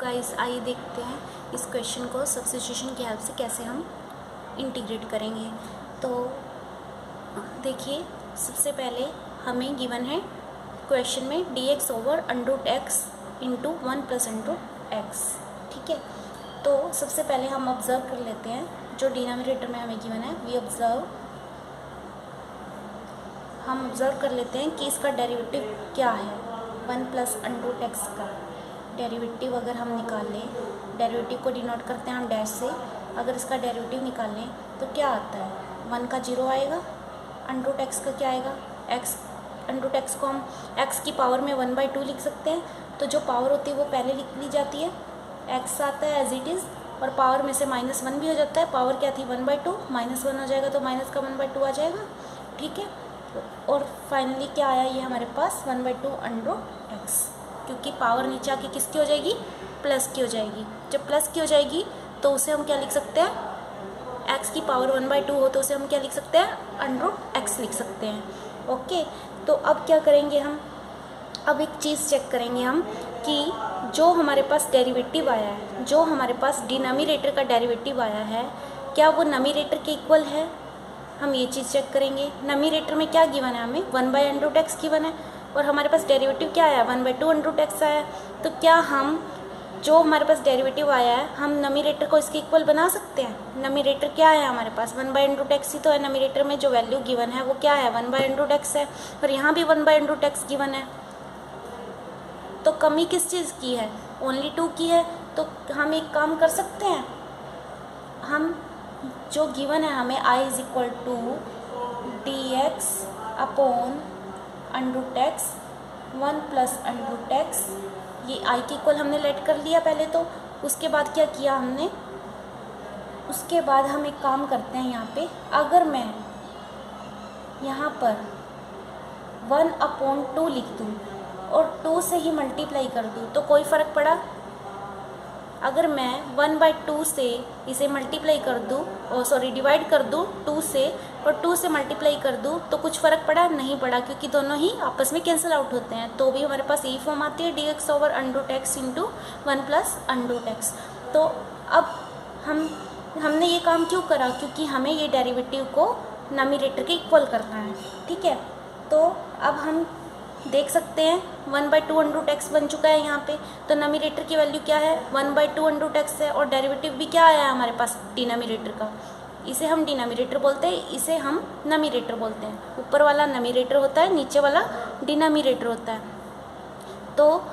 Guys आइए देखते हैं इस क्वेश्चन को सब्स्टिट्यूशन की हेल्प से कैसे हम इंटीग्रेट करेंगे। तो देखिए, सबसे पहले हमें गिवन है क्वेश्चन में dx over under x into 1 plus under x। ठीक है, तो सबसे पहले हम ऑब्ज़र्व कर लेते हैं जो डिनोमिनेटर में हमें गिवन है। हम ऑब्ज़र्व कर लेते हैं कि इसका डेरिवेटिव क्या है। 1 प्लस अंडर x का डेरिवेटिव अगर हम निकाल लें, डेरिवेटिव को डिनोट करते हैं हम डैश से। अगर इसका डेरिवेटिव निकाल लें तो क्या आता है, 1 का 0 आएगा, अंडर x का क्या आएगा, x। अंडर x को हम x की पावर में 1/2 लिख सकते हैं, तो जो पावर होती है वो पहले लिख ली जाती है, x आता है एज इट इज़, और पावर में से -1 भी हो जाता है। पावर क्या थी 1/2, -1 हो जाएगा तो माइनस का 1/2 आ जाएगा। ठीक है, और फाइनली क्या आया, ये हमारे पास 1/2 अंडर x, क्योंकि पावर नीचे आके किसकी हो जाएगी, प्लस की हो जाएगी। जब प्लस की हो जाएगी तो उसे हम क्या लिख सकते हैं, x की पावर 1/2 हो तो उसे हम क्या लिख सकते हैं, अंडर x लिख सकते हैं। ओके, तो अब क्या करेंगे हम, अब एक चीज़ चेक करेंगे हम कि जो हमारे पास डेरिवेटिव आया है, जो हमारे पास डिनोमिनेटर का डेरिवेटिव आया है, क्या वो नोमिनेटर के इक्वल है। हम ये चीज़ चेक करेंगे। नोमिनेटर में क्या गिवन है, हमें 1/√x गिवन है, और हमारे पास डेरिवेटिव क्या आया, 1/2√x आया। तो क्या हम जो हमारे पास डेरिवेटिव आया है, हम नोमिनेटर को इसके इक्वल बना सकते हैं। नोमिनेटर क्या है हमारे पास, 1/√x ही तो है। नोमिनेटर में जो वैल्यू गिवन है वो क्या है, 1/√x है, और यहाँ भी 1/√x गिवन है। तो कमी किस चीज़ की है, ओनली 2 की है। तो हम एक काम कर सकते हैं, हम जो गिवन है हमें I = dx upon √x 1 plus √x, ये I के इक्वल हमने लेट कर लिया पहले। तो उसके बाद क्या किया हमने, उसके बाद हम एक काम करते हैं, यहाँ पे अगर मैं यहाँ पर 1/2 लिख दूँ और 2 से ही मल्टीप्लाई कर दूँ तो कोई फ़र्क पड़ा। अगर मैं 1/2 से इसे मल्टीप्लाई कर दूँ, डिवाइड कर दूँ 2 से, और 2 से मल्टीप्लाई कर दूँ तो कुछ फ़र्क पड़ा, नहीं पड़ा, क्योंकि दोनों ही आपस में कैंसिल आउट होते हैं। तो भी हमारे पास यही फॉर्म आती है, dx over under x into 1 plus under x। तो अब हमने ये काम क्यों करा, क्योंकि हमें ये डेरिवेटिव को नोमिनेटर के इक्वल करना है। ठीक है, तो अब हम देख सकते हैं 1/2 अंडर x बन चुका है यहाँ पे। तो नोमिनेटर की वैल्यू क्या है, 1/2 अंडर x है, और डेरिवेटिव भी क्या आया है हमारे पास, डिनोमिनेटर का। इसे हम डिनोमिनेटर बोलते हैं, इसे हम नोमिनेटर बोलते हैं। ऊपर वाला नोमिनेटर होता है, नीचे वाला डिनोमिनेटर होता है। तो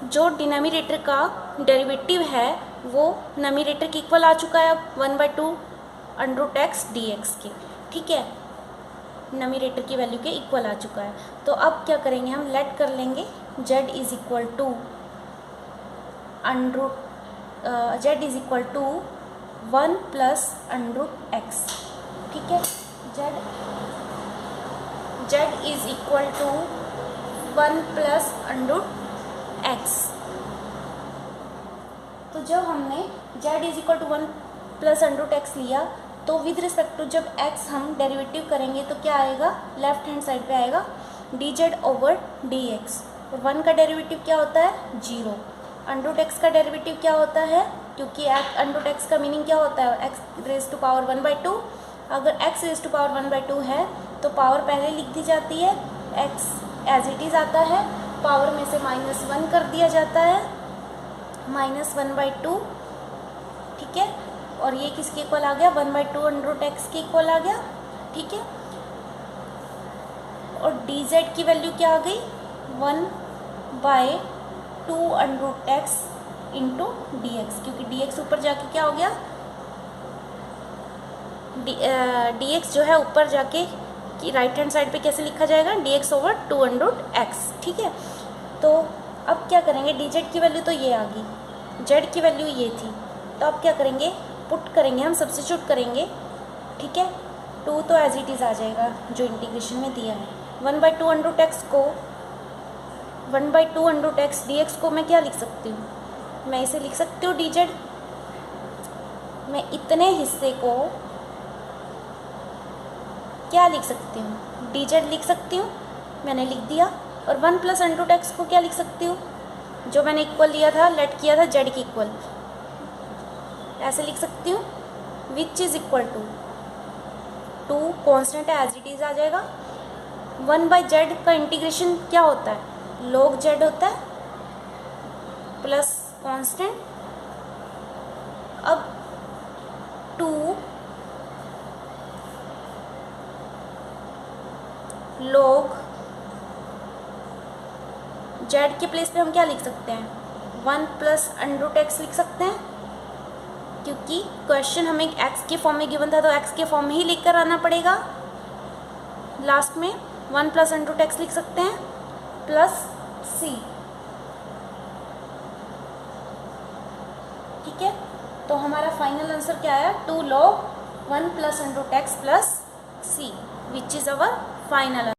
जो डिनोमिनेटर का डेरिवेटिव है वो नोमिनेटर के इक्वल आ चुका है 1/2 अंडर x dx के। ठीक है, नोमिनेटर की वैल्यू के इक्वल आ चुका है। तो अब क्या करेंगे, हम लेट कर लेंगे z = 1 प्लस अंडर x। ठीक है, z = 1 प्लस अंडर x। तो जब हमने z = 1 प्लस अंडर x लिया, तो विद रिस्पेक्ट टू जब x हम डेरिवेटिव करेंगे तो क्या आएगा, लेफ्ट हैंड साइड पे आएगा dz ओवर dx। और 1 का डेरिवेटिव क्या होता है, 0। अंडर x का डेरिवेटिव क्या होता है, क्योंकि अंडर x का मीनिंग क्या होता है, x रेज़ टू पावर 1/2। अगर x रेज़ टू पावर 1/2 है तो पावर पहले लिख दी जाती है, x एज इट इज़ आता है, पावर में से -1 कर दिया जाता है, -1/2। ठीक है, और ये किसके इक्वल आ गया, 1/2 अंडर x के इक्वल आ गया। ठीक है, और dz की वैल्यू क्या आ गई, 1/2 अंडर x इंटू dx, क्योंकि dx ऊपर जाके क्या हो गया, dx जो है ऊपर जाके कि राइट हैंड साइड पे कैसे लिखा जाएगा, dx ओवर 2 अंडर x। ठीक है, तो अब क्या करेंगे, dz की वैल्यू तो ये आ गई, z की वैल्यू ये थी, तो अब क्या करेंगे, पुट करेंगे, हम सब्स्टिट्यूट करेंगे। ठीक है, 2 तो एज इट इज़ आ जाएगा जो इंटीग्रेशन में दिया है। 1/2 अंडर x को 1/2 अंडर x dx को मैं क्या लिख सकती हूँ, मैं इसे लिख सकती हूँ dz। मैं इतने हिस्से को क्या लिख सकती हूँ, dz लिख सकती हूँ, मैंने लिख दिया। और 1 प्लस अंडर x को क्या लिख सकती हूँ, जो मैंने इक्वल लिया था, लेट किया था जेड की इक्वल, ऐसे लिख सकती हूँ, which is equal to constant है एज इट इज़ आ जाएगा। 1/z का इंटीग्रेशन क्या होता है, log z होता है प्लस कॉन्स्टेंट। अब 2 log z के प्लेस पे हम क्या लिख सकते हैं, 1 प्लस अंडर x लिख सकते हैं, क्योंकि क्वेश्चन हमें x के फॉर्म में गिवन था तो x के फॉर्म में ही लिख कर आना पड़ेगा। लास्ट में 1 प्लस अंडर x लिख सकते हैं प्लस c। ठीक है, तो हमारा फाइनल आंसर क्या आया, 2 log 1 plus under x plus c, which is our final.